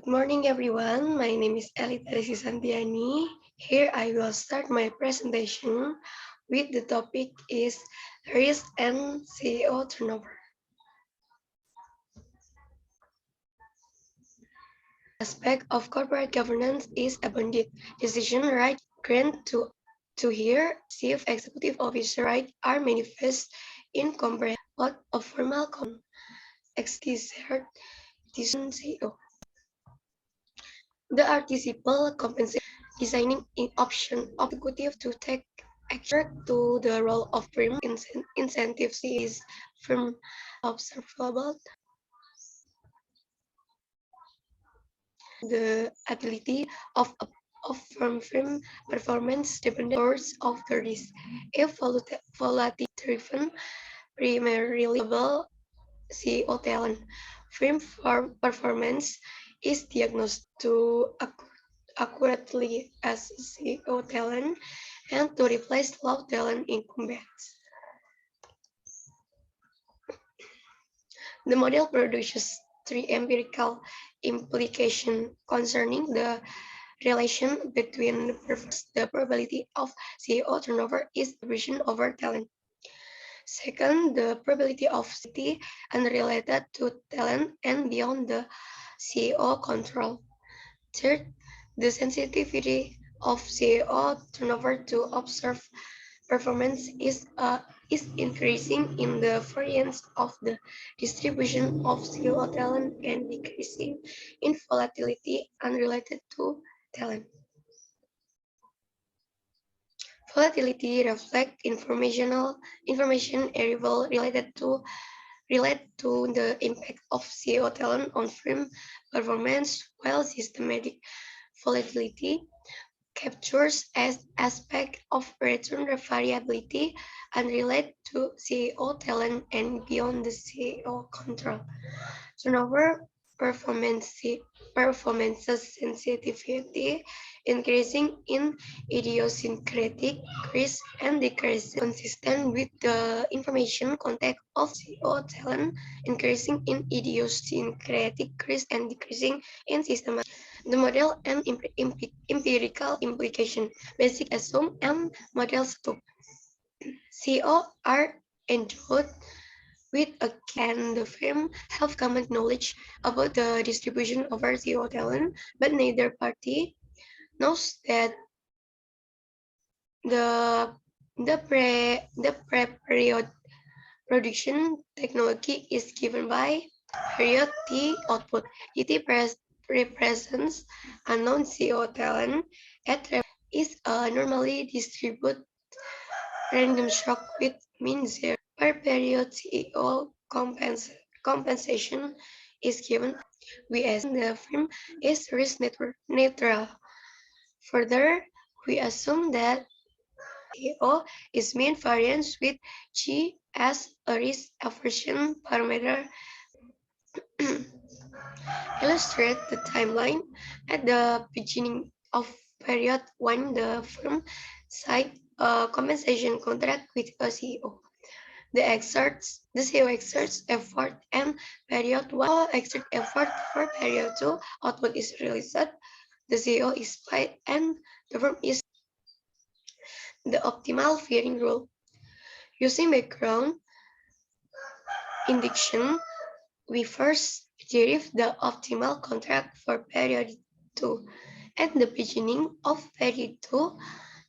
Good morning, everyone. My name is Elita Desi Santiani. Here I will start my presentation with the topic is risk and CEO turnover. Aspect of corporate governance is abundant decision right grant to hear chief executive officer right are manifest in comprehensive but of formal exercise decision CEO. The artificial compensation designing in option of executive to take action to the role of firm incentives is firm observable. The ability of firm performance dependent source of the risk. If volatility driven primarily about CEO talent, firm performance is diagnosed to accurately as CEO talent and to replace low talent incumbents. The model produces three empirical implications concerning the relation between the probability of CEO turnover is distribution over talent. Second, the probability of city unrelated to talent and beyond the CEO control. Third, the sensitivity of CEO turnover to observe performance is increasing in the variance of the distribution of CEO talent and decreasing in volatility unrelated to talent. Volatility reflects information arrival relate to the impact of CEO talent on firm performance, while systematic volatility captures as aspect of return variability unrelated to CEO talent and beyond the CEO control. Turnover performances sensitivity increasing in idiosyncratic risk and decreasing consistent with the information content of CEO talent, increasing in idiosyncratic risk and decreasing in systematic. The model and empirical implication, basic assume and model scope. CEO are endowed with a can the firm have common knowledge about the distribution of our CEO talent, but neither party knows that the pre-period production technology is given by period T output. It represents unknown CEO talent at is a normally distributed random shock with mean zero. Per period CEO compensation is given. We assume the firm is risk neutral. Further, we assume that CEO is mean variance with G as a risk aversion parameter. Illustrate the timeline at the beginning of period when the firm signed a compensation contract with a CEO. The CEO exerts effort and period 1 exert effort for period 2 output is released. The CEO is paid and the firm is the optimal fearing rule. Using background induction, we first derive the optimal contract for period 2. At the beginning of period 2,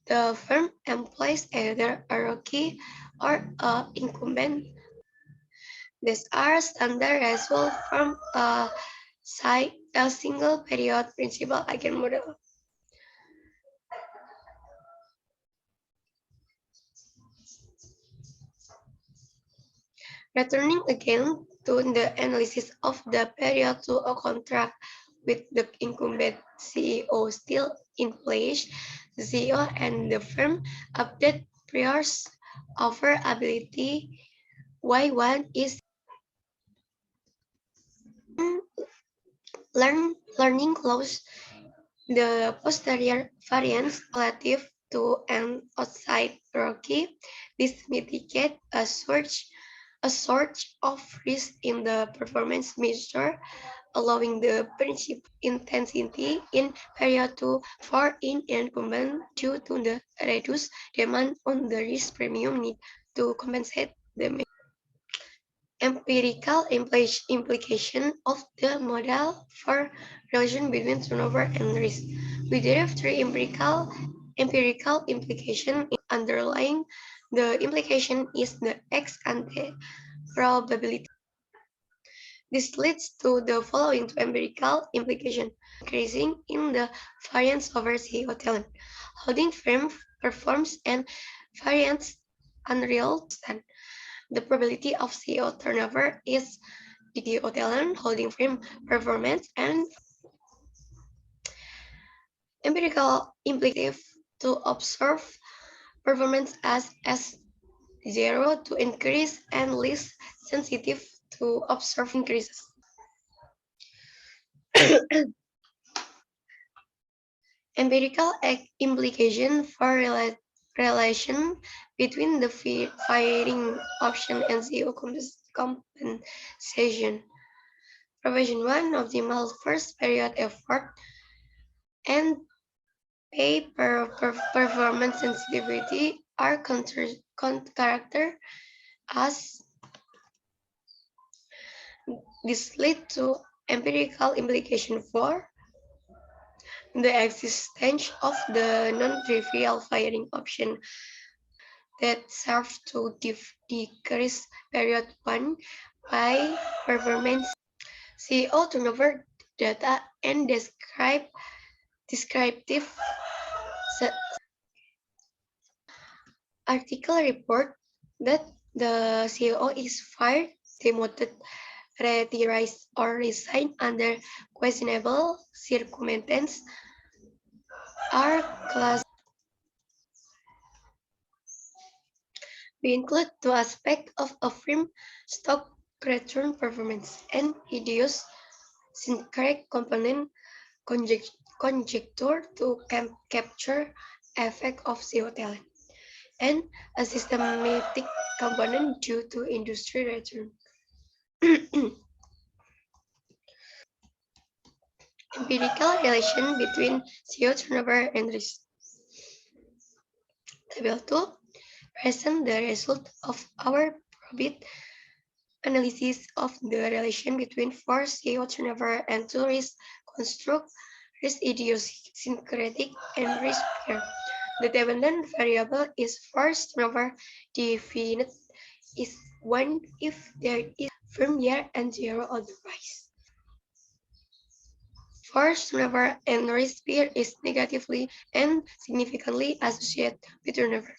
the firm employs either a rookie or an incumbent. These are standard results from a single period principal agent model. Returning again to the analysis of the period to a contract with the incumbent CEO still in place, the CEO and the firm update priors offer ability. Y1 is learning close the posterior variance relative to an outside rookie. This mitigates a surge of risk in the performance measure allowing the principal intensity in period to fall in and combine due to the reduced demand on the risk premium need to compensate the empirical implication of the model for relation between turnover and risk. We derive three empirical implication underlying the implication is the ex ante probability. This leads to the following two empirical implication: increasing in the variance over CEO talent. Holding firm performs and variance unreal stand. The probability of CEO turnover is CEO talent, holding firm performance, and empirical implicative to observe performance as zero to increase and least sensitive to observe increases. Empirical implication for relation between the firing option and CEO compensation. Provision 1 optimal first period effort and pay performance sensitivity are character as this lead to empirical implication for the existence of the non-trivial firing option that serve to decrease period 1 by performance CEO turnover data and descriptive article report that the CEO is fired, demoted, retired, or resigned under questionable circumstances are class. We include two aspects of a firm stock return performance and idiosyncratic component conjecture to capture effect of CEO talent, and a systematic component due to industry return. Empirical relation between CEO turnover and risk. Table 2 present the result of our probit analysis of the relation between force CEO turnover and two risk construct, risk idiosyncratic and risk pair. The dependent variable is force turnover definite is 1 if there is firm year and 0 otherwise. Force turnover and risk pair is negatively and significantly associated with turnover.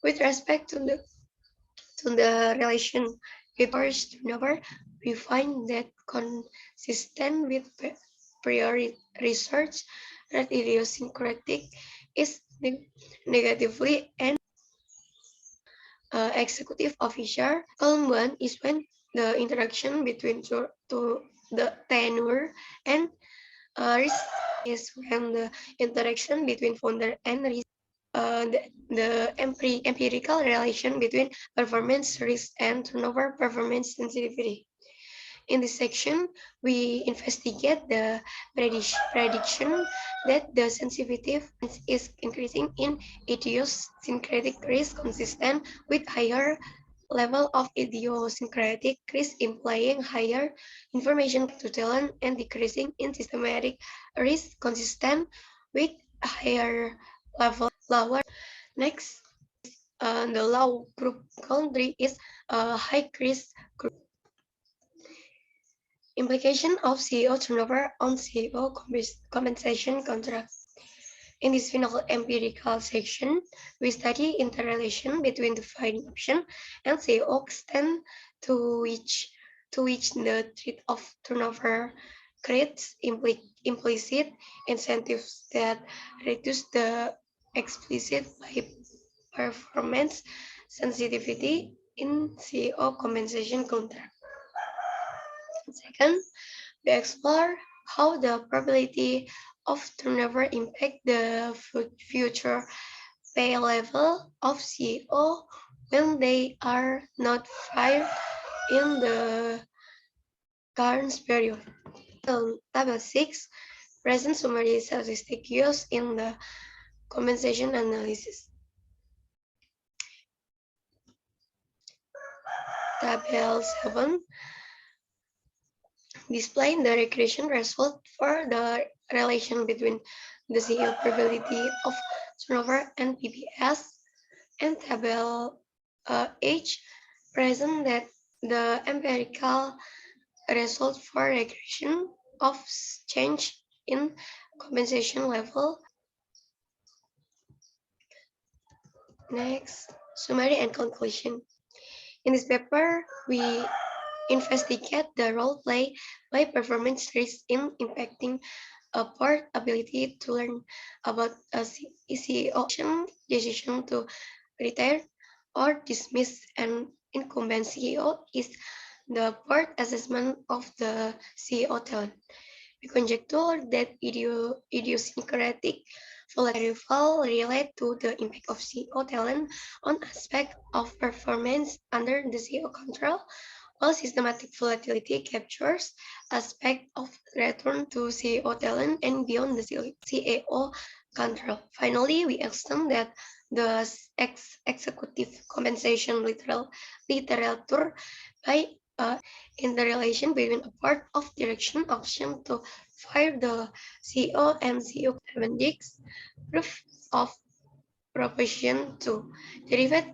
With respect to the relation with force turnover, we find that consistent with prior research that idiosyncratic is negatively and executive officer. Column 1 is when the interaction between the tenure and risk is when the interaction between founder and risk. The empirical relation between performance risk and turnover performance sensitivity. In this section, we investigate the prediction that the sensitivity is increasing in idiosyncratic risk consistent with higher level of idiosyncratic risk implying higher information to talent and decreasing in systematic risk consistent with higher level lower. Next, the low group country is a high risk group. Implication of CEO turnover on CEO compensation contracts. In this final empirical section, we study interrelation between the firing option and CEO extent to which the threat of turnover creates implicit incentives that reduce the explicit by performance sensitivity in CEO compensation contract. Second, we explore how the probability of turnover impact the future pay level of CEO when they are not fired in the current period. Table 6 present summary statistic used in the compensation analysis. Table 7 display the regression result for the relation between the CEO probability of turnover and PPS, and table H present that the empirical result for regression of change in compensation level. Next, summary and conclusion. In this paper, we investigate the role played by performance risk in impacting a board ability to learn about a CEO decision to retire or dismiss an incumbent CEO is the board assessment of the CEO talent. We conjecture that idiosyncratic volatility relate to the impact of CEO talent on aspect of performance under the CEO control, while systematic volatility captures aspect of return to CEO talent and beyond the CEO control. Finally, we extend that the executive compensation literature by in the relation between a part of direction option to fire the CEO and CEO appendix proof of proposition to derivative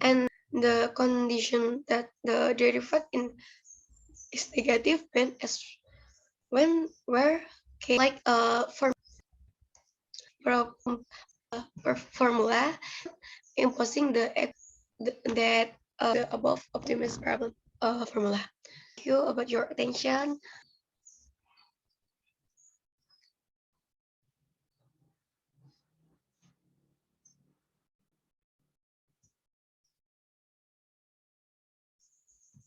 and the condition that the derivative is negative when where like a formula imposing that the above optimist problem formula. Thank you about your attention.